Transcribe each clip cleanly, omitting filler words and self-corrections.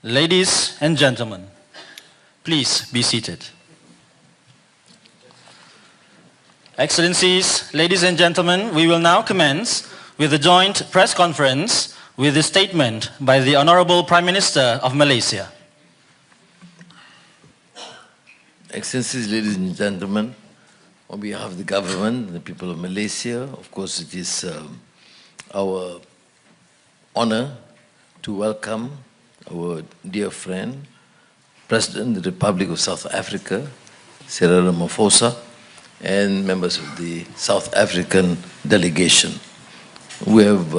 Ladies and gentlemen, please be seated. Excellencies, ladies and gentlemen, we will now commence with the joint press conference with a statement by the Honorable Prime Minister of Malaysia. Excellencies, ladies and gentlemen, on behalf of the government, the people of Malaysia, of course it is our honor to welcome our dear friend, President of the Republic of South Africa, Cyril Ramaphosa, and members of the South African delegation. We have,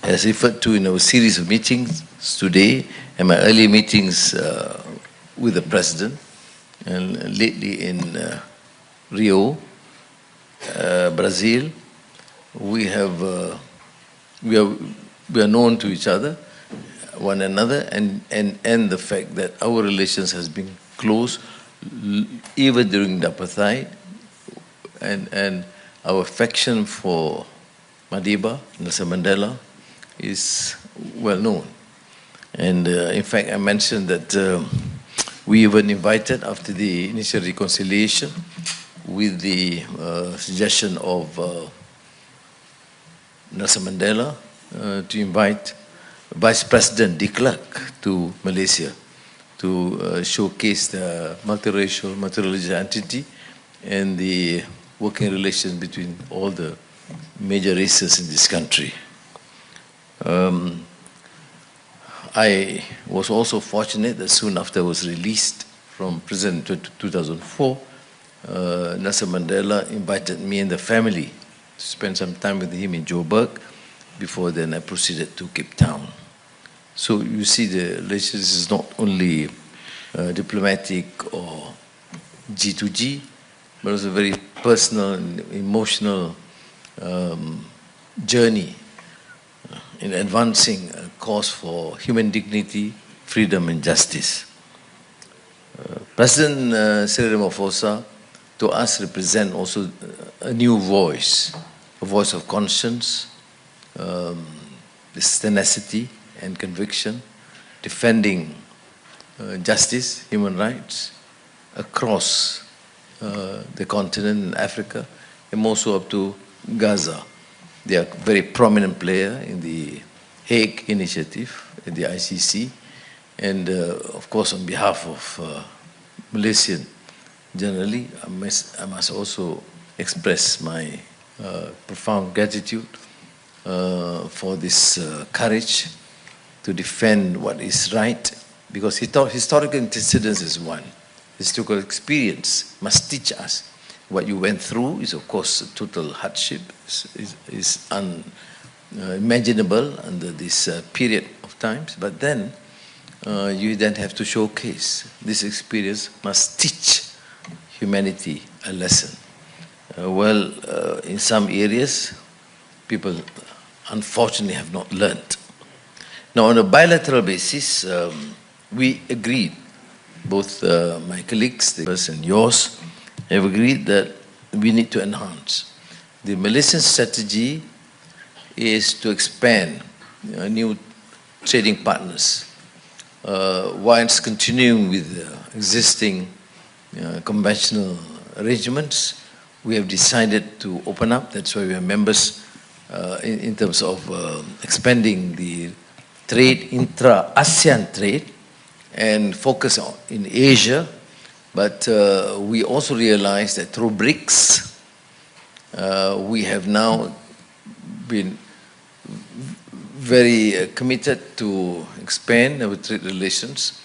as referred to in our series of meetings today, and my earlier meetings with the President, and lately in Rio, Brazil, we are known to each other, one another, and the fact that our relations has been close even during the apartheid, and our affection for Madiba, Nelson Mandela, is well known. And in fact, I mentioned that we even invited, after the initial reconciliation, with the suggestion of Nelson Mandela, to invite Vice President de Klerk to Malaysia to showcase the multiracial, multireligious entity and the working relations between all the major races in this country. I was also fortunate that soon after I was released from prison in 2004, Nelson Mandela invited me and the family to spend some time with him in Joburg. Before then, I proceeded to Cape Town. So you see, the relationship is not only diplomatic or G2G, but also a very personal and emotional journey in advancing a cause for human dignity, freedom, and justice. President Cyril Ramaphosa, to us, represents also a new voice, a voice of conscience, this tenacity and conviction, defending justice, human rights across the continent in Africa, and also up to Gaza. They are a very prominent player in the Hague Initiative at the ICC, and of course on behalf of Malaysian generally, I must also express my profound gratitude for this courage to defend what is right, because historical antecedents is one. Historical experience must teach us. What you went through is, of course, a total hardship, is unimaginable under this period of times, but then you then have to showcase this experience must teach humanity a lesson. In some areas, people unfortunately have not learned. Now, on a bilateral basis, we agreed, both my colleagues and yours, have agreed that we need to enhance. The Malaysian strategy is to expand new trading partners whilst continuing with existing conventional arrangements. We have decided to open up. That's why we are members in terms of expanding the trade, intra-ASEAN trade, and focus in Asia. But we also realize that through BRICS, we have now been very committed to expand our trade relations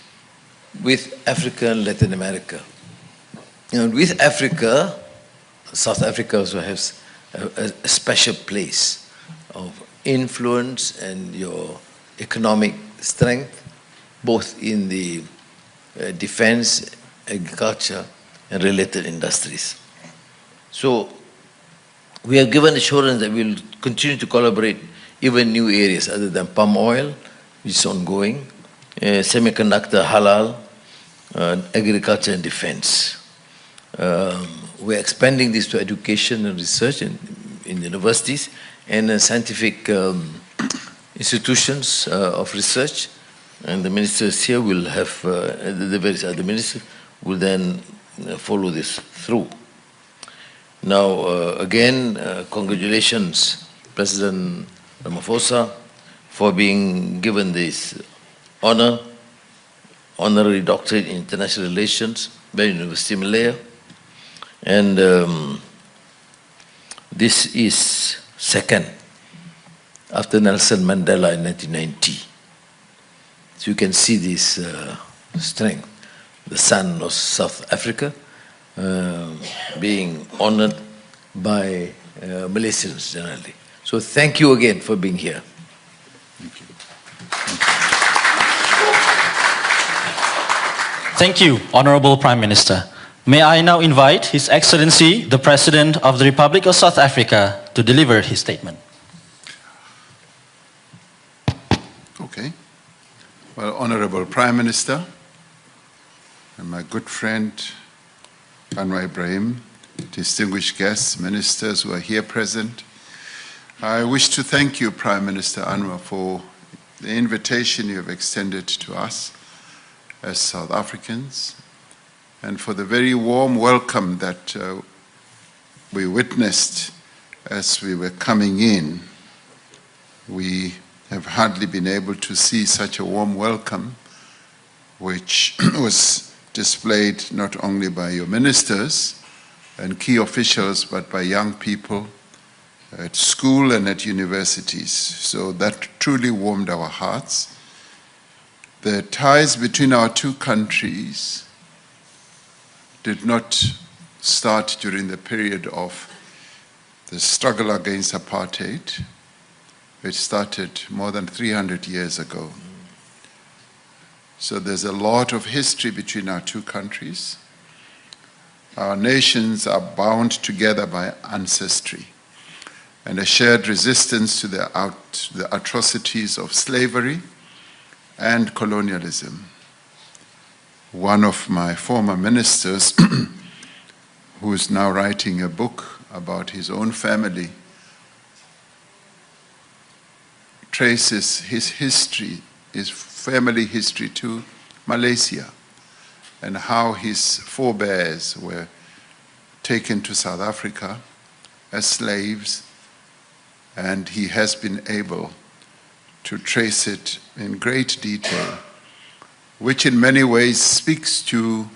with Africa and Latin America. And with Africa, South Africa also has a special place of influence and your economic strength, both in the defense, agriculture, and related industries. So we have given assurance that we will continue to collaborate even new areas other than palm oil, which is ongoing, semiconductor, halal, agriculture, and defense. We're expanding this to education and research in universities and scientific institutions of research And the ministers here will have, the various other ministers will then follow this through. Now, again, congratulations, President Ramaphosa, for being given this honor, honorary doctorate in international relations by the University of Malaya. And this is second after Nelson Mandela in 1990. So you can see this strength, the son of South Africa, being honored by Malaysians generally. So thank you again for being here. Thank you. Thank you, Honorable Prime Minister. May I now invite His Excellency, the President of the Republic of South Africa, to deliver his statement. Okay. Well, Honorable Prime Minister, and my good friend Anwar Ibrahim, distinguished guests, ministers who are here present, I wish to thank you, Prime Minister Anwar, for the invitation you have extended to us as South Africans, and for the very warm welcome that we witnessed as we were coming in. We have hardly been able to see such a warm welcome, which was displayed not only by your ministers and key officials, but by young people at school and at universities. So that truly warmed our hearts. The ties between our two countries did not start during the period of the struggle against apartheid. It started more than 300 years ago. So there's a lot of history between our two countries. Our nations are bound together by ancestry and a shared resistance to the atrocities of slavery and colonialism. One of my former ministers, who is now writing a book about his own family, traces his history, his family history to Malaysia, and how his forebears were taken to South Africa as slaves, and he has been able to trace it in great detail, which in many ways speaks to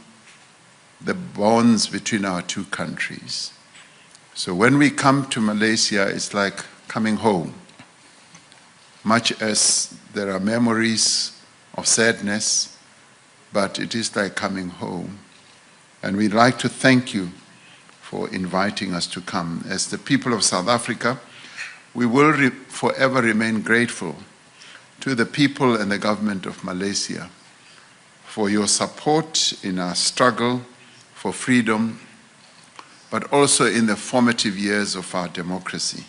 the bonds between our two countries. So when we come to Malaysia, it's like coming home. Much as there are memories of sadness, but it is like coming home. And we'd like to thank you for inviting us to come. As the people of South Africa, we will forever remain grateful to the people and the government of Malaysia for your support in our struggle for freedom, but also in the formative years of our democracy.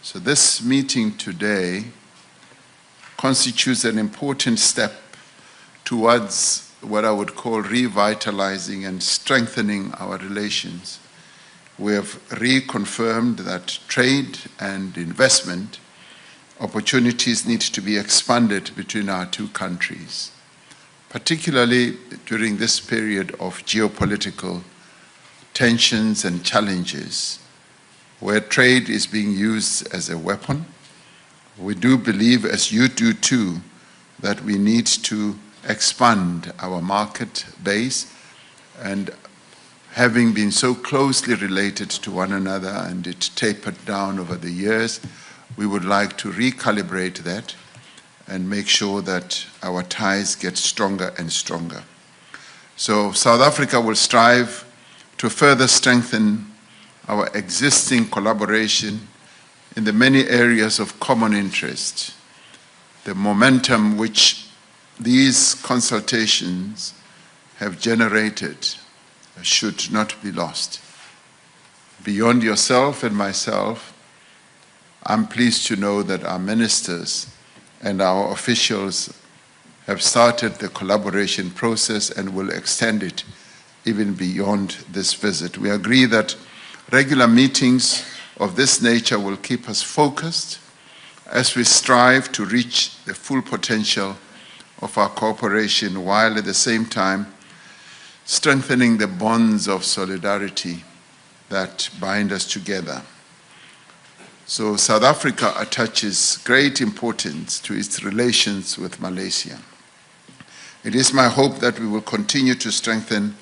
So this meeting today constitutes an important step towards what I would call revitalizing and strengthening our relations. We have reconfirmed that trade and investment opportunities need to be expanded between our two countries, particularly during this period of geopolitical tensions and challenges, where trade is being used as a weapon. We do believe, as you do too, that we need to expand our market base, and having been so closely related to one another and it tapered down over the years, we would like to recalibrate that and make sure that our ties get stronger and stronger. So South Africa will strive to further strengthen our existing collaboration in the many areas of common interest. The momentum which these consultations have generated should not be lost. Beyond yourself and myself, I'm pleased to know that our ministers and our officials have started the collaboration process and will extend it even beyond this visit. We agree that regular meetings of this nature will keep us focused as we strive to reach the full potential of our cooperation while at the same time strengthening the bonds of solidarity that bind us together. So South Africa attaches great importance to its relations with Malaysia. It is my hope that we will continue to strengthen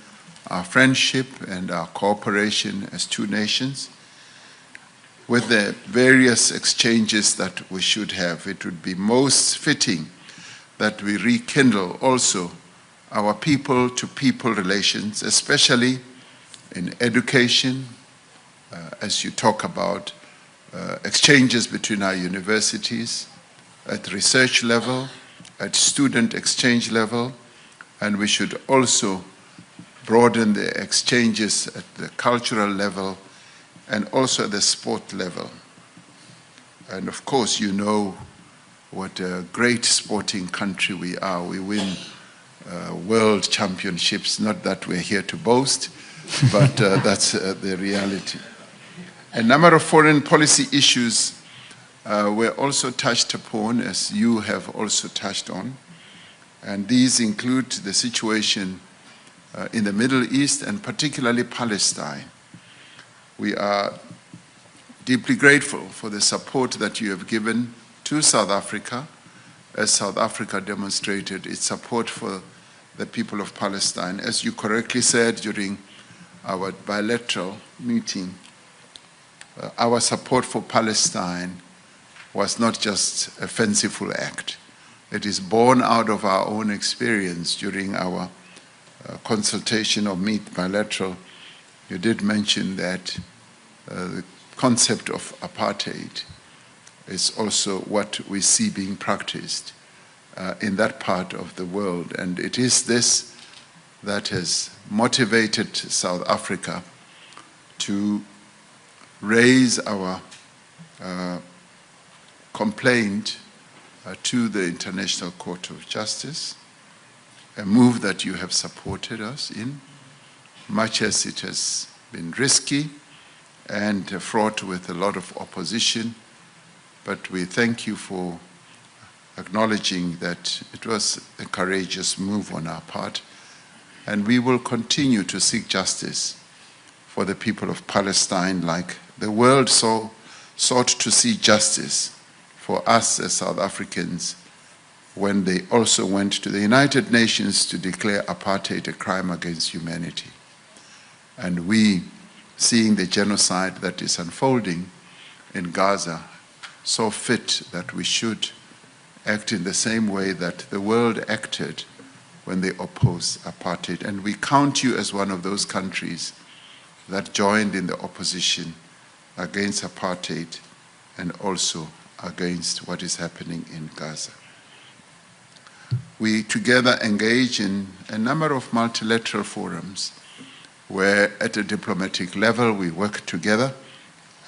our friendship and our cooperation as two nations with the various exchanges that we should have. It would be most fitting that we rekindle also our people-to-people relations, especially in education, as you talk about exchanges between our universities, at research level, at student exchange level, and we should also broaden the exchanges at the cultural level and also at the sport level. And of course, you know what a great sporting country we are. We win world championships, not that we're here to boast, but that's the reality. A number of foreign policy issues were also touched upon, as you have also touched on, and these include the situation in the Middle East and particularly Palestine. We are deeply grateful for the support that you have given to South Africa, as South Africa demonstrated its support for the people of Palestine. As you correctly said during our bilateral meeting, our support for Palestine was not just a fanciful act. It is born out of our own experience during our consultation or meet bilateral. You did mention that the concept of apartheid is also what we see being practiced in that part of the world. And it is this that has motivated South Africa to raise our complaint to the International Court of Justice, a move that you have supported us in, much as it has been risky and fraught with a lot of opposition. But we thank you for acknowledging that it was a courageous move on our part, and we will continue to seek justice for the people of Palestine, like the world sought to see justice for us as South Africans when they also went to the United Nations to declare apartheid a crime against humanity. And we, seeing the genocide that is unfolding in Gaza, saw fit that we should act in the same way that the world acted when they opposed apartheid. And we count you as one of those countries that joined in the opposition against apartheid and also against what is happening in Gaza. We together engage in a number of multilateral forums where at a diplomatic level we work together,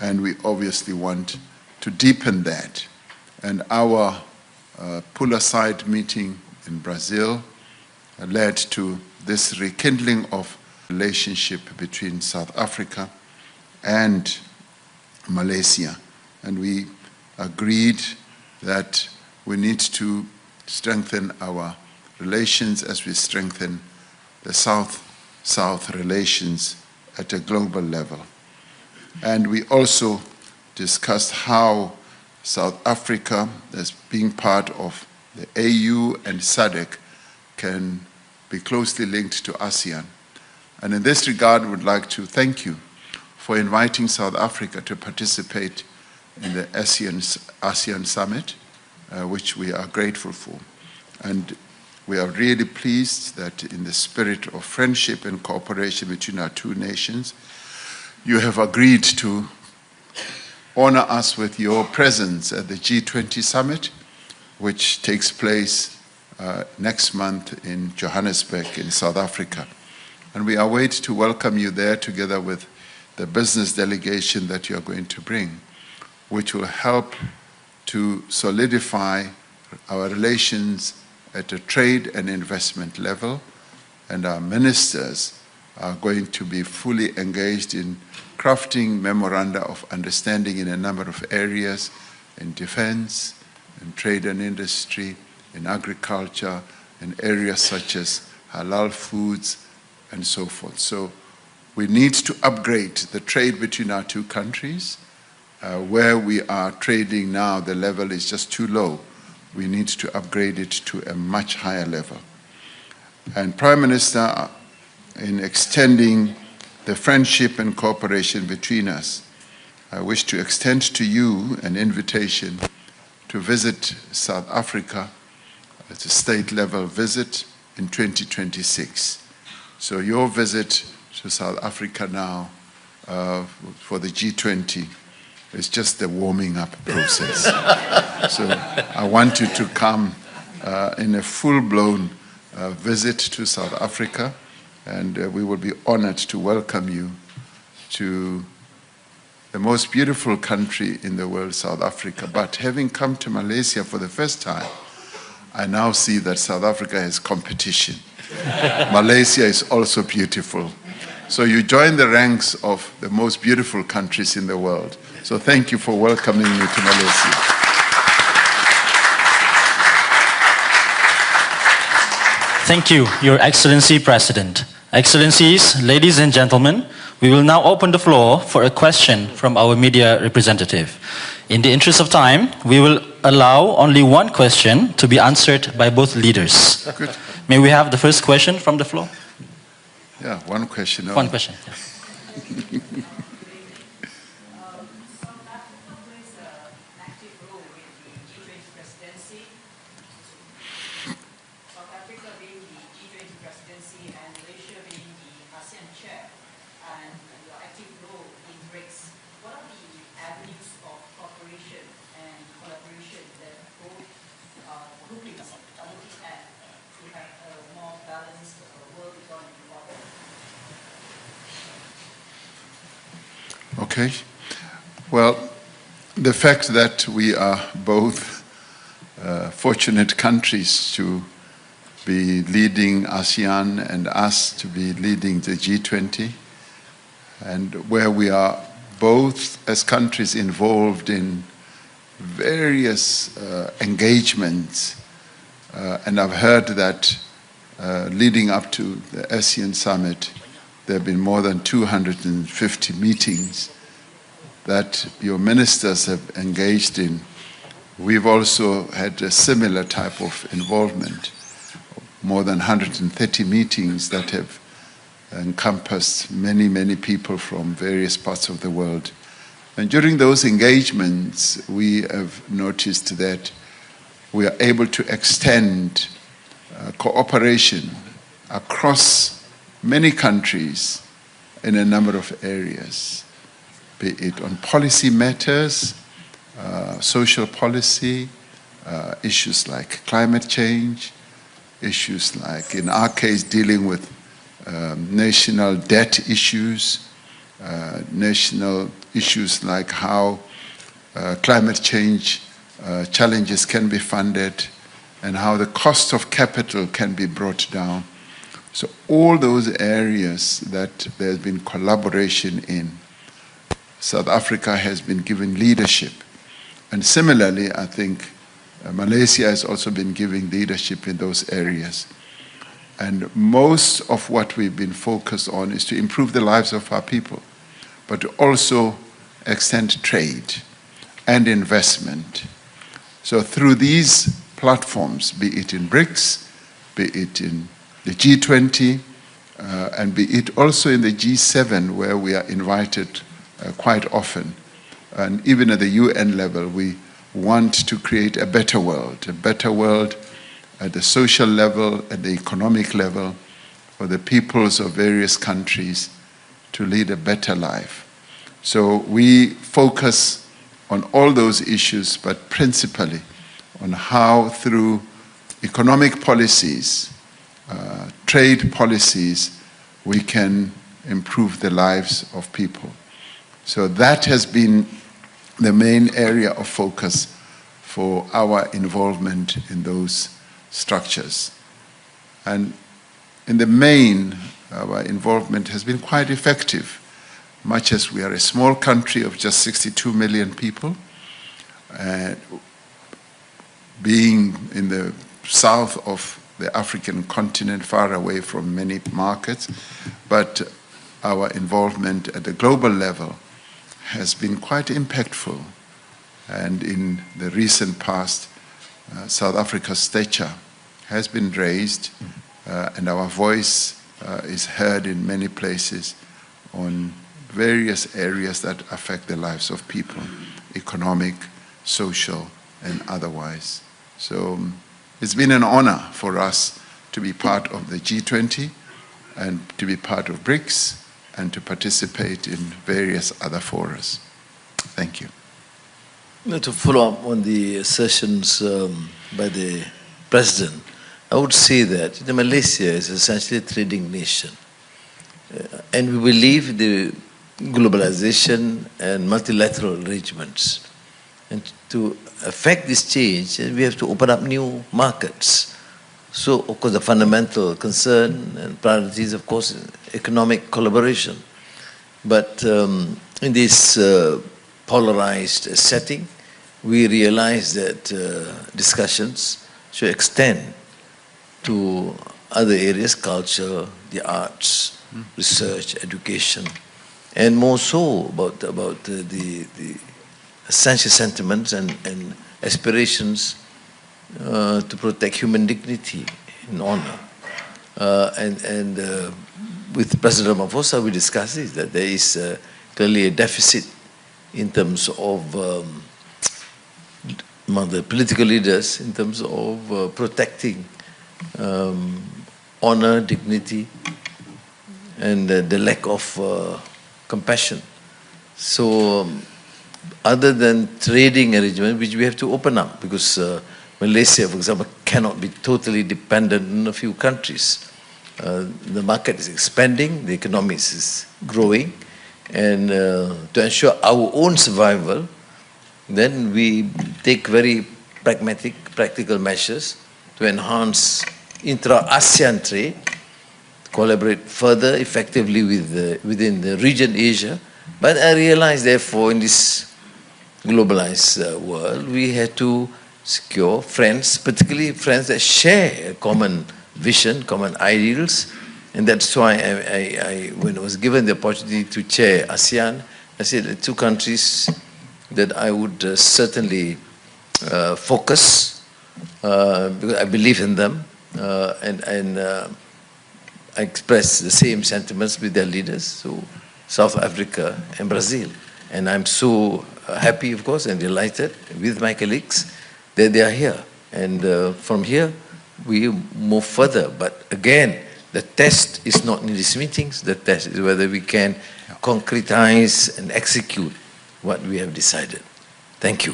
and we obviously want to deepen that. And our pull-aside meeting in Brazil led to this rekindling of relationship between South Africa and Malaysia. And we agreed that we need to strengthen our relations as we strengthen the South-South relations at a global level. And we also discussed how South Africa, as being part of the AU and SADC, can be closely linked to ASEAN. And in this regard, I would like to thank you for inviting South Africa to participate in the ASEAN Summit, which we are grateful for. And we are really pleased that in the spirit of friendship and cooperation between our two nations, you have agreed to honor us with your presence at the G20 Summit, which takes place next month in Johannesburg in South Africa. And we await to welcome you there together with the business delegation that you are going to bring, which will help to solidify our relations at a trade and investment level. And our ministers are going to be fully engaged in crafting memoranda of understanding in a number of areas, in defense, in trade and industry, in agriculture, in areas such as halal foods and so forth. So we need to upgrade the trade between our two countries. Where we are trading now, the level is just too low. We need to upgrade it to a much higher level. And Prime Minister, in extending the friendship and cooperation between us, I wish to extend to you an invitation to visit South Africa at a state-level visit in 2026. So your visit to South Africa now for the G20 is just the warming up process. So I want you to come in a full-blown visit to South Africa, and we will be honored to welcome you to the most beautiful country in the world, South Africa. But having come to Malaysia for the first time, I now see that South Africa has competition. Malaysia is also beautiful. So you join the ranks of the most beautiful countries in the world. So thank you for welcoming me to Malaysia. Thank you, Your Excellency President. Excellencies, ladies and gentlemen, we will now open the floor for a question from our media representative. In the interest of time, we will allow only one question to be answered by both leaders. Good. May we have the first question from the floor? Yeah, one question. One question. Yeah. South Africa being the G20 presidency and Malaysia being the ASEAN chair, and your active role in BRICS, what are the avenues of cooperation and collaboration that both groupings are looking at to have a more balanced world economy model? Okay. Well, the fact that we are both fortunate countries to be leading ASEAN and us to be leading the G20, and where we are both as countries involved in various engagements, and I've heard that leading up to the ASEAN Summit, there have been more than 250 meetings that your ministers have engaged in. We've also had a similar type of involvement, more than 130 meetings that have encompassed many, many people from various parts of the world. And during those engagements, we have noticed that we are able to extend cooperation across many countries in a number of areas, be it on policy matters, social policy, issues like climate change, issues like, in our case, dealing with national debt issues, national issues like how climate change challenges can be funded and how the cost of capital can be brought down. So all those areas that there's been collaboration in, South Africa has been given leadership. And similarly, I think Malaysia has also been giving leadership in those areas. And most of what we've been focused on is to improve the lives of our people, but to also extend trade and investment. So through these platforms, be it in BRICS, be it in the G20, and be it also in the G7, where we are invited quite often. And even at the UN level, we want to create a better world at the social level, at the economic level, for the peoples of various countries to lead a better life. So we focus on all those issues, but principally on how through economic policies, trade policies, we can improve the lives of people. So that has been the main area of focus for our involvement in those structures. And in the main, our involvement has been quite effective, much as we are a small country of just 62 million people, being in the south of the African continent, far away from many markets, but our involvement at the global level has been quite impactful. And in the recent past, South Africa's stature has been raised, and our voice is heard in many places on various areas that affect the lives of people, economic, social, and otherwise. So it's been an honor for us to be part of the G20 and to be part of BRICS and to participate in various other forums. Thank you. To follow up on the assertions by the President, I would say that Malaysia is essentially a trading nation. And we believe the globalization and multilateral arrangements. And to affect this change, we have to open up new markets. So, of course, the fundamental concern and priorities, of course, economic collaboration. But in this polarized setting, we realize that discussions should extend to other areas, culture, the arts, research, education, and more so about the essential sentiments and aspirations to protect human dignity and honor. And with President Ramaphosa, we discussed this, that there is clearly a deficit in terms of among the political leaders, in terms of protecting honor, dignity, and the lack of compassion. So other than trading arrangement, which we have to open up, because Malaysia, for example, cannot be totally dependent on a few countries. The market is expanding, the economy is growing, and to ensure our own survival, then we take very pragmatic, practical measures to enhance intra-ASEAN trade, collaborate further effectively with within the region Asia. But I realize, therefore, in this globalized world, we had to secure friends, particularly friends that share a common vision, common ideals. And that's why when I was given the opportunity to chair ASEAN, I said the two countries that I would certainly focus, because I believe in them, and I express the same sentiments with their leaders, so South Africa and Brazil. And I'm so happy, of course, and delighted with my colleagues that they are here. And from here, we move further. But again, the test is not in these meetings. The test is whether we can concretize and execute what we have decided. Thank you.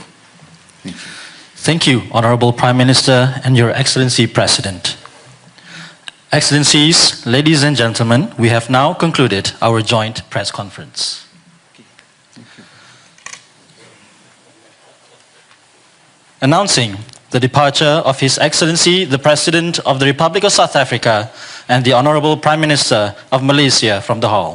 Thank you. Thank you, Honorable Prime Minister and Your Excellency President. Excellencies, ladies and gentlemen, we have now concluded our joint press conference. Announcing the departure of His Excellency the President of the Republic of South Africa and the Honorable Prime Minister of Malaysia from the hall.